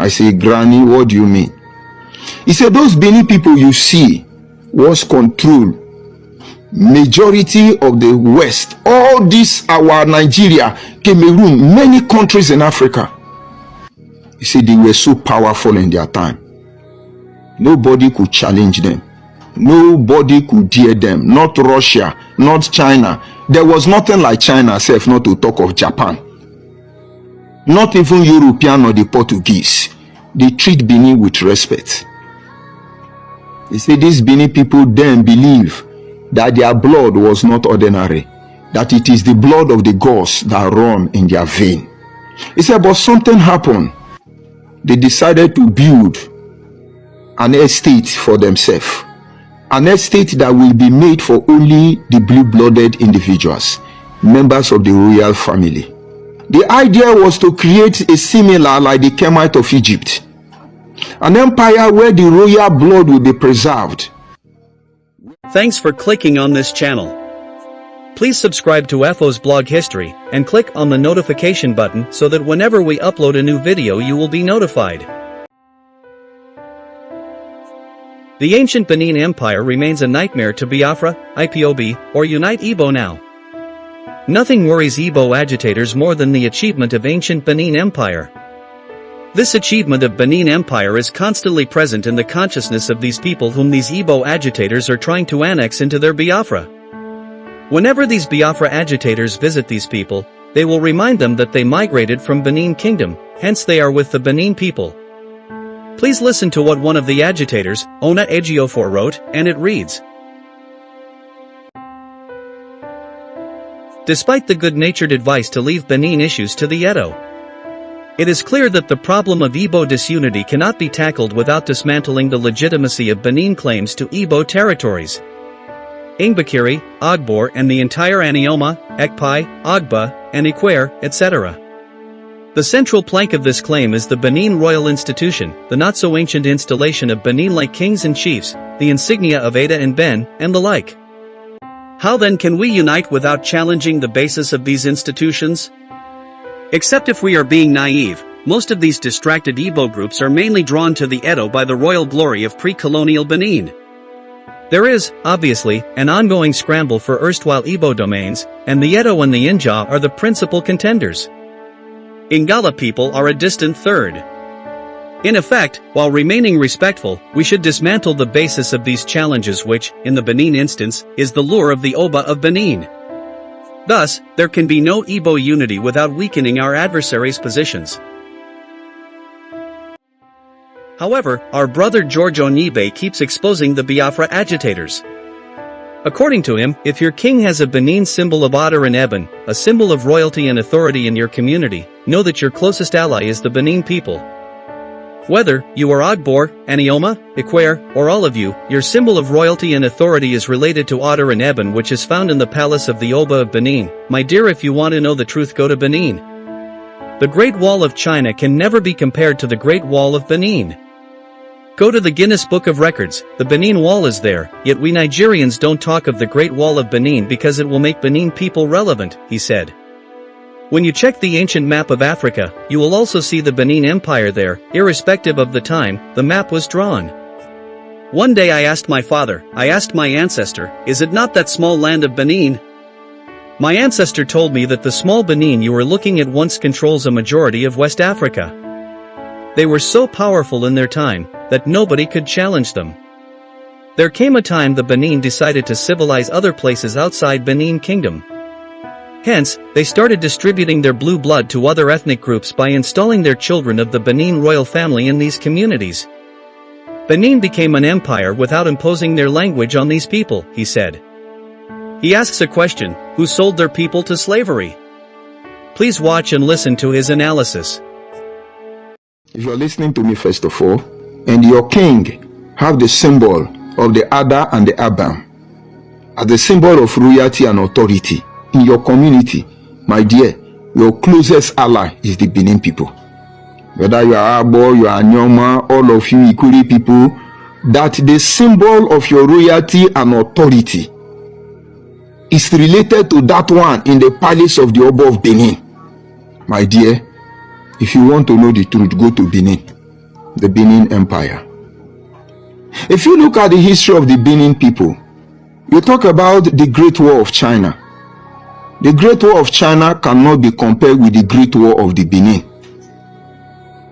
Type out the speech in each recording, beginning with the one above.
I say, Granny, what do you mean? He said, those Benin people you see was control majority of the West. All this, our Nigeria, Cameroon, many countries in Africa. He said they were so powerful in their time. Nobody could challenge them. Nobody could dare them. Not Russia, not China. There was nothing like China, except not to talk of Japan. Not even European or the Portuguese. They treat Benin with respect. They say these Benin people then believe that their blood was not ordinary, that it is the blood of the gods that run in their vein. He said, but something happened. They decided to build an estate for themselves. An estate that will be made for only the blue-blooded individuals, members of the royal family. The idea was to create a similar like the Kemite of Egypt. An empire where the royal blood will be preserved. Thanks for clicking on this channel. Please subscribe to FO's blog history and click on the notification button so that whenever we upload a new video you will be notified. The ancient Benin Empire remains a nightmare to Biafra, Ipob, or Unite Igbo now. Nothing worries Igbo agitators more than the achievement of ancient Benin Empire. This achievement of Benin Empire is constantly present in the consciousness of these people whom these Igbo agitators are trying to annex into their Biafra. Whenever these Biafra agitators visit these people, they will remind them that they migrated from Benin Kingdom, hence they are with the Benin people. Please listen to what one of the agitators, Ona Ejiofor, wrote, and it reads: Despite the good-natured advice to leave Benin issues to the Edo, it is clear that the problem of Igbo disunity cannot be tackled without dismantling the legitimacy of Benin claims to Igbo territories. Ingbakiri, Ogbor and the entire Anioma, Ekpai, Ogba, and Ikwer, etc. The central plank of this claim is the Benin Royal Institution, the not-so-ancient installation of Benin-like kings and chiefs, the insignia of Ada and Ben, and the like. How then can we unite without challenging the basis of these institutions? Except if we are being naive, most of these distracted Igbo groups are mainly drawn to the Edo by the royal glory of pre-colonial Benin. There is, obviously, an ongoing scramble for erstwhile Igbo domains, and the Edo and the Inja are the principal contenders. Ingala people are a distant third. In effect, while remaining respectful, we should dismantle the basis of these challenges which, in the Benin instance, is the lure of the Oba of Benin. Thus, there can be no Igbo unity without weakening our adversaries' positions. However, our brother George Onibe keeps exposing the Biafra agitators. According to him, if your king has a Benin symbol of otter and ebon, a symbol of royalty and authority in your community, know that your closest ally is the Benin people. Whether you are Ogbor, Anioma, Ikwer, or all of you, your symbol of royalty and authority is related to otter and ebon, which is found in the palace of the Oba of Benin. My dear, if you want to know the truth, go to Benin. The Great Wall of China can never be compared to the Great Wall of Benin. Go to the Guinness Book of Records, the Benin Wall is there, yet we Nigerians don't talk of the Great Wall of Benin because it will make Benin people relevant, he said. When you check the ancient map of Africa, you will also see the Benin Empire there, irrespective of the time the map was drawn. One day I asked my father, I asked my ancestor, is it not that small land of Benin? My ancestor told me that the small Benin you are looking at once controls a majority of West Africa. They were so powerful in their time, that nobody could challenge them. There came a time the Benin decided to civilize other places outside Benin Kingdom. Hence, they started distributing their blue blood to other ethnic groups by installing their children of the Benin royal family in these communities. Benin became an empire without imposing their language on these people, he said. He asks a question, who sold their people to slavery? Please watch and listen to his analysis. If you're listening to me first of all, and your king have the symbol of the Ada and the Abam as the symbol of royalty and authority in your community, my dear, your closest ally is the Benin people. Whether you are Abo, you are Nyoma, all of you Ikuri people, that the symbol of your royalty and authority is related to that one in the palace of the Oba of Benin. My dear, if you want to know the truth, go to Benin. the Benin Empire. If you look at the history of the Benin people, you talk about the Great War of China. The Great War of China cannot be compared with the Great War of the Benin.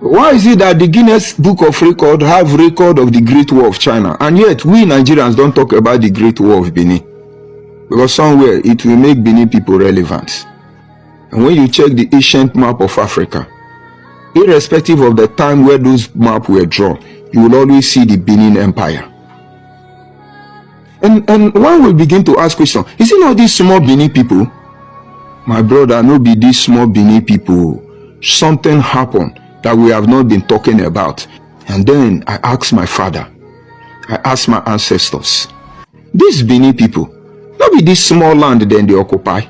Why is it that the Guinness Book of Record have record of the Great War of China, and yet we Nigerians don't talk about the Great War of Benin? Because somewhere it will make Benin people relevant. And when you check the ancient map of Africa, irrespective of the time where those maps were drawn, you will always see the Benin Empire. And one will begin to ask questions. Is it not these small Benin people? My brother, no be these small Benin people. Something happened that we have not been talking about. And then I asked my father, I asked my ancestors, these Benin people, not be this small land then they occupy?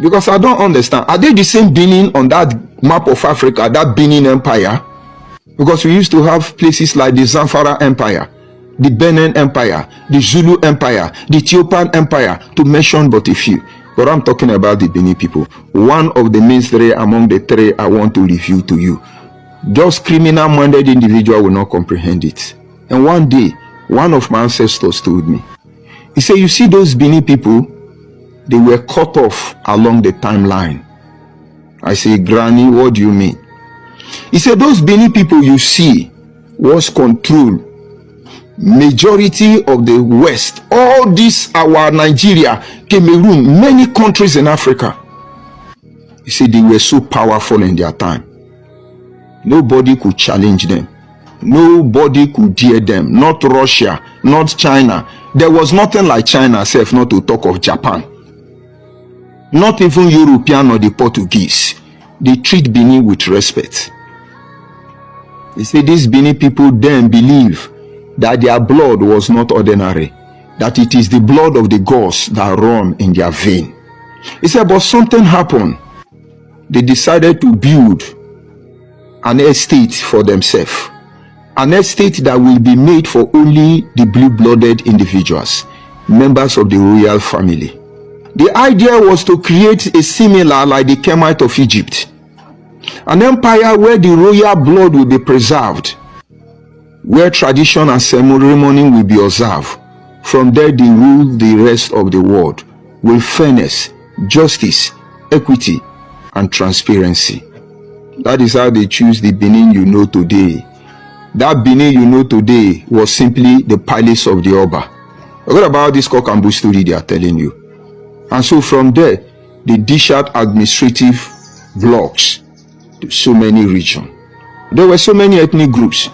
Because I don't understand. Are they the same Benin on that map of Africa, that Benin Empire? Because we used to have places like the Zamfara Empire, the Benin Empire, the Zulu Empire, the Ethiopian Empire, to mention but a few. But I'm talking about the Benin people. One of the main three among the three I want to review to you. Just criminal-minded individual will not comprehend it. And one day, one of my ancestors told me, he said, you see those Benin people, they were cut off along the timeline. I say, Granny, what do you mean? He said, those Benin people you see was controlled. Majority of the West, all this our Nigeria, Cameroon, many countries in Africa. He said they were so powerful in their time. Nobody could challenge them. Nobody could dare them. Not Russia, not China. There was nothing like China, except not to talk of Japan. Not even European or the Portuguese. They treat Benin with respect. He said these Benin people then believe that their blood was not ordinary, that it is the blood of the gods that run in their vein. He said, but something happened. They decided to build an estate for themselves, an estate that will be made for only the blue-blooded individuals, members of the royal family. The idea was to create a similar like the Kemite of Egypt, an empire where the royal blood will be preserved, where tradition and ceremony will be observed. From there they rule the rest of the world with fairness, justice, equity, and transparency. That is how they choose the Benin you know today. That Benin you know today was simply the palace of the Oba. What about this cock and bull story they are telling you? And so from there, they dish out administrative blocks to so many regions. There were so many ethnic groups.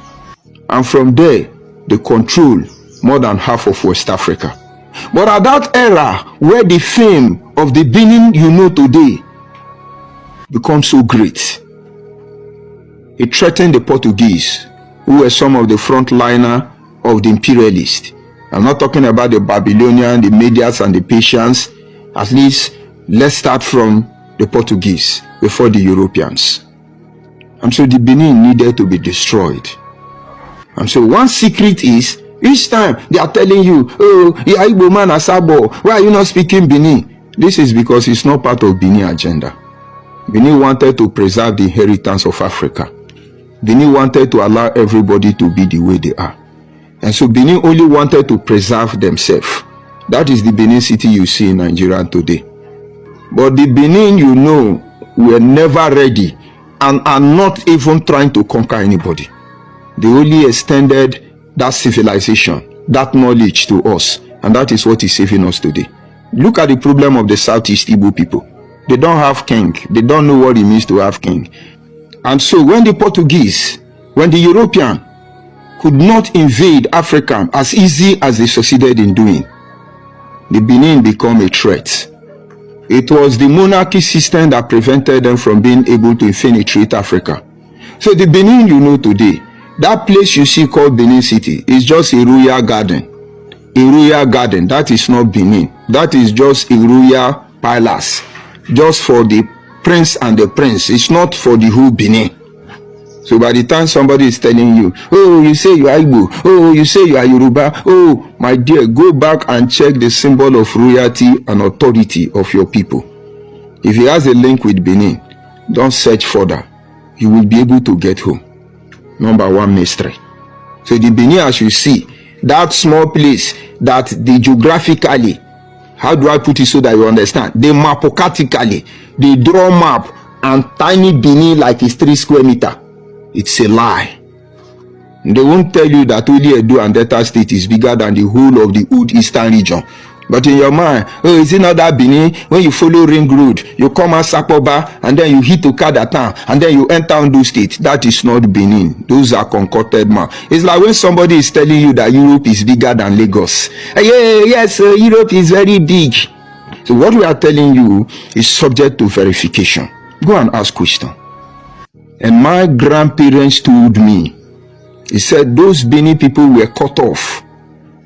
And from there, they control more than half of West Africa. But at that era, where the fame of the Benin you know today becomes so great, it threatened the Portuguese, who were some of the frontliner of the imperialists. I'm not talking about the Babylonians, the Medians, and the Persians. At least, let's start from the Portuguese before the Europeans. And so the Benin needed to be destroyed. And so one secret is, each time they are telling you, oh, yeah, Igbo man Asabo, why are you not speaking Benin? This is because it's not part of Benin agenda. Benin wanted to preserve the inheritance of Africa. Benin wanted to allow everybody to be the way they are. And so Benin only wanted to preserve themselves. That is the Benin city you see in Nigeria today. But the Benin you know were never ready and are not even trying to conquer anybody. They only extended that civilization, that knowledge to us, and that is what is saving us today. Look at the problem of the Southeast Igbo people. They don't have king. They don't know what it means to have king. And so when the Portuguese, when the European could not invade Africa as easy as they succeeded in doing, the Benin became a threat. It was the monarchy system that prevented them from being able to infiltrate Africa. So the Benin you know today, that place you see called Benin City, is just a royal garden. A royal garden, that is not Benin. That is just a royal palace, just for the prince and the prince. It's not for the whole Benin. So by the time somebody is telling you, oh, you say you are Igbo, oh, you say you are Yoruba, oh, my dear, go back and check the symbol of royalty and authority of your people. If he has a link with Benin, don't search further. You will be able to get home. Number one mystery. So the Benin, as you see, that small place that they geographically, how do I put it so that you understand? They mapocatically, they draw map and tiny Benin like it's 3 square meters. It's a lie. They won't tell you that only Edo and Delta State is bigger than the whole of the old Eastern region. But in your mind, oh, is it not that Benin? When you follow Ring Road, you come out Sakoba, and then you hit Okada town, and then you enter Ondo State. That is not Benin. Those are concocted man. It's like when somebody is telling you that Europe is bigger than Lagos. Yes, Europe is very big. So what we are telling you is subject to verification. Go and ask question. And my grandparents told me, he said those Benin people were cut off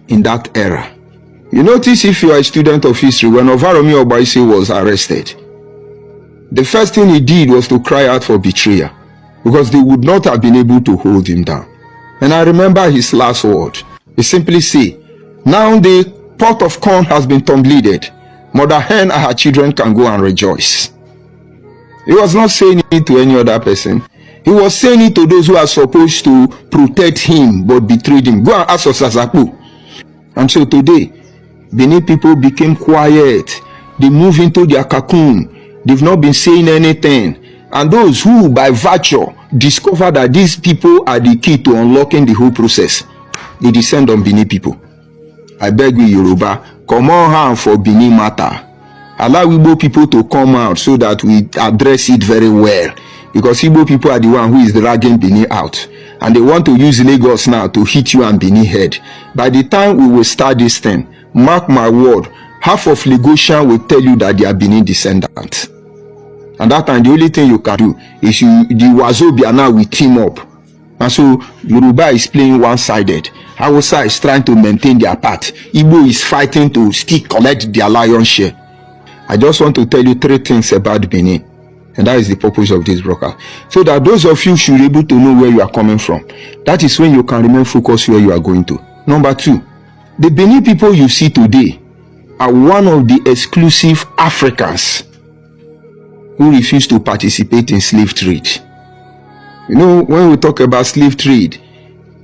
in that era. You notice, if you are a student of history, when Ovaromi Obaise was arrested, the first thing he did was to cry out for betrayal, because they would not have been able to hold him down. And I remember his last word. He simply said, now the pot of corn has been tumbleaded. Mother hen and her children can go and rejoice. He was not saying it to any other person. He was saying it to those who are supposed to protect him but betrayed him. Go and ask Osasaku. And so today, Benin people became quiet. They moved into their cocoon. They've not been saying anything. And those who, by virtue, discover that these people are the key to unlocking the whole process, they descend on Benin people. I beg you, Yoruba, come on hand for Benin matter. Allow Igbo people to come out so that we address it very well. Because Igbo people are the one who is dragging Benin out. And they want to use Lagos now to hit you and Benin head. By the time we will start this thing, mark my word, half of Lagosian will tell you that they are Benin descendants. And that time, the only thing you can do is the Wazobia now will team up. And so, Yoruba is playing one-sided. Hausa is trying to maintain their part. Igbo is fighting to still collect their lion's share. I just want to tell you 3 things about Benin. And that is the purpose of this broadcast. So that those of you should be able to know where you are coming from. That is when you can remain focused where you are going to. Number 2, the Benin people you see today are one of the exclusive Africans who refuse to participate in slave trade. You know, when we talk about slave trade,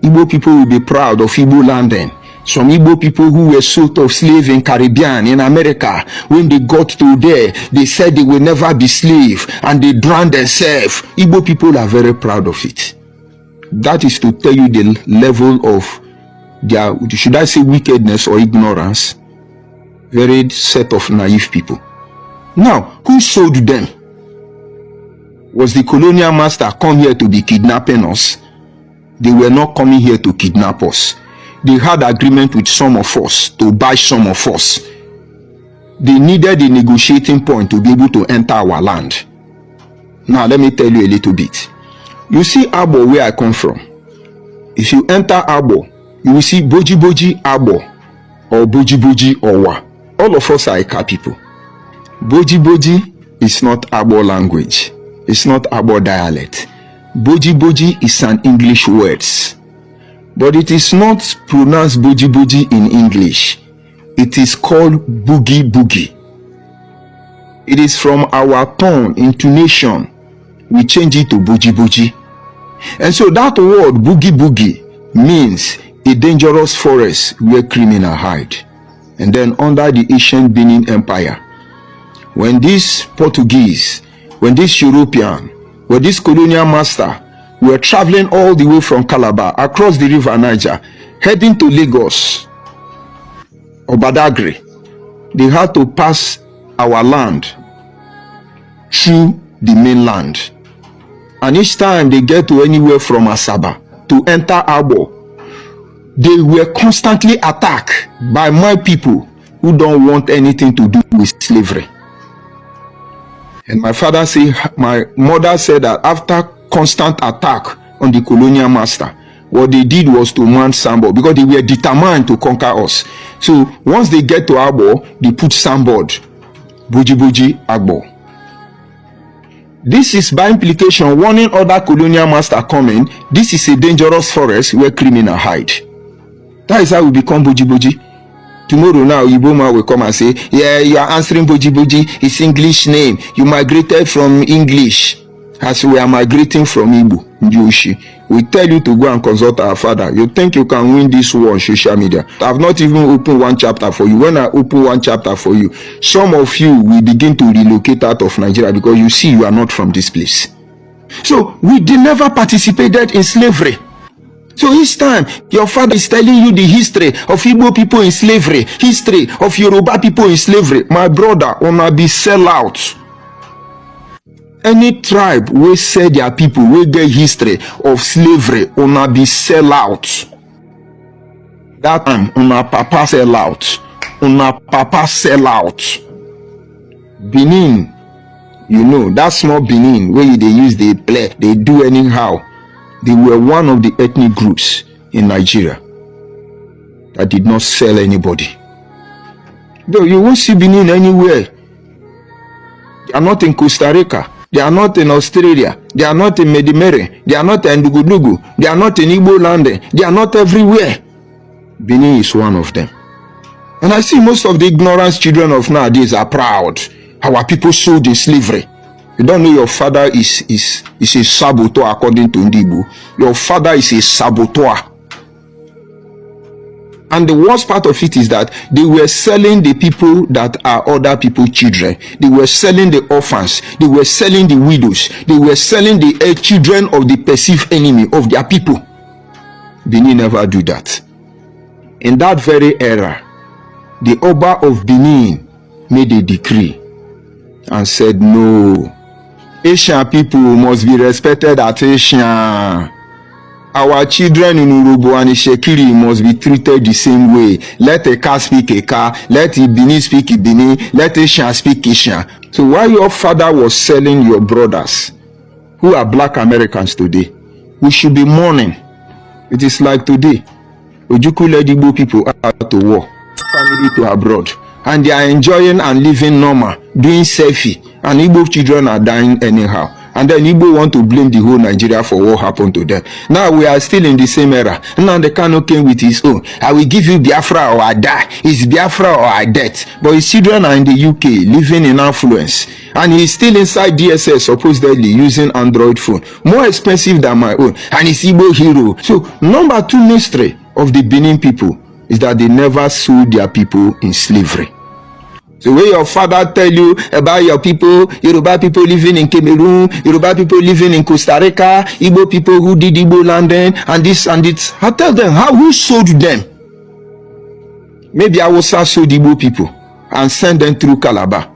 Igbo people will be proud of Igbo landing. Some Igbo people who were sold of slave in Caribbean, in America, when they got to there, they said they will never be slave and they drowned themselves. Igbo people are very proud of it. That is to tell you the level of their, should I say, wickedness or ignorance. Very set of naive people. Now, who sold them? Was the colonial master come here to be kidnapping us? They were not coming here to kidnap us. They had agreement with some of us to buy some of us. They needed a negotiating point to be able to enter our land. Now, let me tell you a little bit. You see Abo, where I come from. If you enter Abo, you will see Boji Boji Abo or Boji Boji Owa. All of us are Eka people. Boji Boji is not Abo language. It's not Abo dialect. Boji Boji is an English word. But it is not pronounced Boji Boji in English. It is called Boogie Boogie. It is from our tone, intonation. We change it to Boji Boji. And so that word Boogie Boogie means a dangerous forest where criminals hide. And then under the ancient Benin Empire, when this Portuguese, when this European, when this colonial master were traveling all the way from Calabar across the river Niger, heading to Lagos or Badagry, they had to pass our land through the mainland. And each time they get to anywhere from Asaba to enter Abo, they were constantly attacked by my people who don't want anything to do with slavery. And my mother said that after constant attack on the colonial master, what they did was to mount Sambo, because they were determined to conquer us. So once they get to Abo, they put Sambod, Boji Boji Agbo. This is by implication warning other colonial master coming, this is a dangerous forest where criminals hide. That is how we become Boji Boji. Tomorrow now, Iboma will come and say, yeah, you are answering Boji Boji, it's English name. You migrated from English. As we are migrating from Igbo, Njoshi, We tell you to go and consult our father. You think you can win this war on social media? I've not even opened one chapter for you. When I open one chapter for you, some of you will begin to relocate out of Nigeria because you see you are not from this place. So we never participated in slavery. So each time your father is telling you the history of Igbo people in slavery, history of Yoruba people in slavery, my brother, una be sell out. Any tribe will sell their people, will get history of slavery, una be sell out. That time, una papa sell out. Una papa sell out. Benin, you know, that small Benin where they use, they play, they do anyhow. They were one of the ethnic groups in Nigeria that did not sell anybody. Though you won't see Benin anywhere. They are not in Costa Rica. They are not in Australia. They are not in Medimere. They are not in Dugudugu. They are not in Igbo land. They are not everywhere. Benin is one of them. And I see most of the ignorant children of nowadays are proud. Our people sold in slavery. You don't know your father is a saboteur according to Igbo. Your father is a saboteur. And the worst part of it is that they were selling the people that are other people's children. They were selling the orphans. They were selling the widows. They were selling the children of the perceived enemy of their people. Benin never do that. In that very era, the Oba of Benin made a decree and said, no, Asian people must be respected at Asian. Our children in Urubu and Ishekiri must be treated the same way. Let a car speak a car, let a Benin speak a Benin, let Asian speak Asian. So while your father was selling your brothers, who are black Americans today, we should be mourning. It is like today, Ojukwu led Igbo people out to war, family to abroad, and they are enjoying and living normal, doing selfie, and Igbo children are dying anyhow. And then Igbo want to blame the whole Nigeria for what happened to them. Now we are still in the same era. Now the Kano came with his own. I will give you Biafra or I die. It's Biafra or I death. But his children are in the UK living in affluence. And he's still inside DSS supposedly using Android phone. More expensive than my own. And he's Igbo hero. So number 2 mystery of the Benin people is that they never sold their people in slavery. So when your father tell you about your people, Yoruba people living in Cameroon, Yoruba people living in Costa Rica, Igbo people who did Igbo landing, and this and this, I tell them, who sold them? Maybe I will sold Igbo people and send them through Calabar.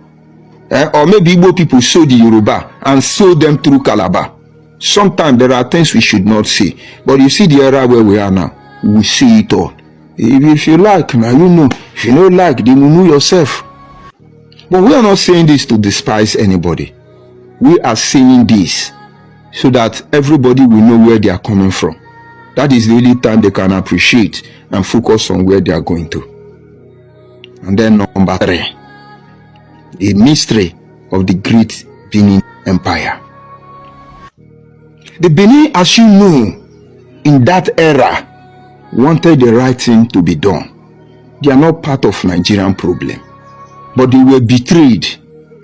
Or maybe Igbo people sold the Yoruba and sold them through Calabar. Sometimes there are things we should not see. But you see the era where we are now, we see it all. If you like, now you know. If you don't like, then you know yourself. But we are not saying this to despise anybody. We are saying this so that everybody will know where they are coming from. That is the only time they can appreciate and focus on where they are going to. And then number 3, a mystery of the great Benin Empire. The Benin, as you know, in that era, wanted the right thing to be done. They are not part of Nigerian problem. But they were betrayed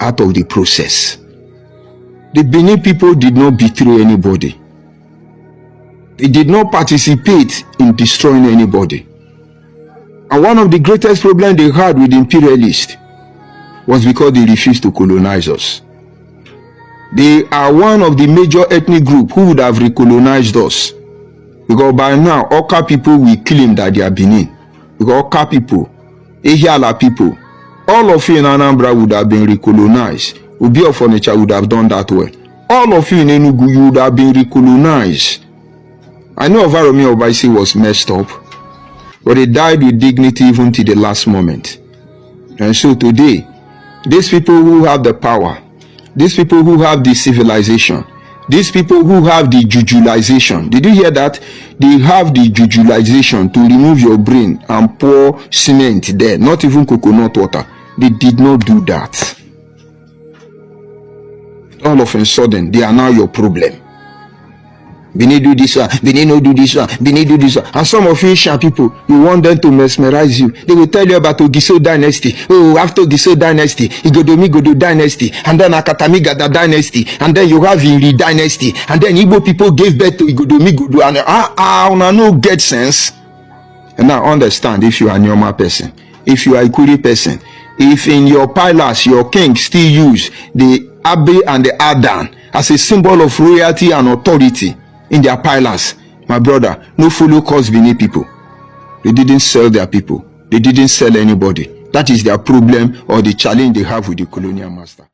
out of the process. The Benin people did not betray anybody. They did not participate in destroying anybody. And one of the greatest problems they had with the imperialists was because they refused to colonize us. They are one of the major ethnic groups who would have recolonized us. Because by now, Oka people will claim that they are Benin. Because Oka people, Ehiala people, all of you in Anambra would have been recolonized. Obi of Onitsha would have done that well. All of you in Enugu, you would have been recolonized. I know Ovaromi Obaisi was messed up, but he died with dignity even to the last moment. And so today, these people who have the power, these people who have the civilization, these people who have the jujulization, did you hear that? They have the jujulization to remove your brain and pour cement there, not even coconut water. They did not do that. All of a sudden, they are now your problem. Benin do this one, Benin no do this one, Benin do this one. And some of you Shan people, you want them to mesmerize you. They will tell you about Ogiso dynasty. Oh, after Ogiso dynasty, Igodomi dynasty, and then Akatami Gada dynasty, and then you have Iri dynasty, and then Igbo people gave birth to Igodomi Godo, and no get sense. And now understand, if you are a normal person, if you are a Ikuri person, if in your palace your king still use the Abe and the Adan as a symbol of royalty and authority in their palace, my brother, no follow cause Benin people. They didn't sell their people. They didn't sell anybody. That is their problem or the challenge they have with the colonial master.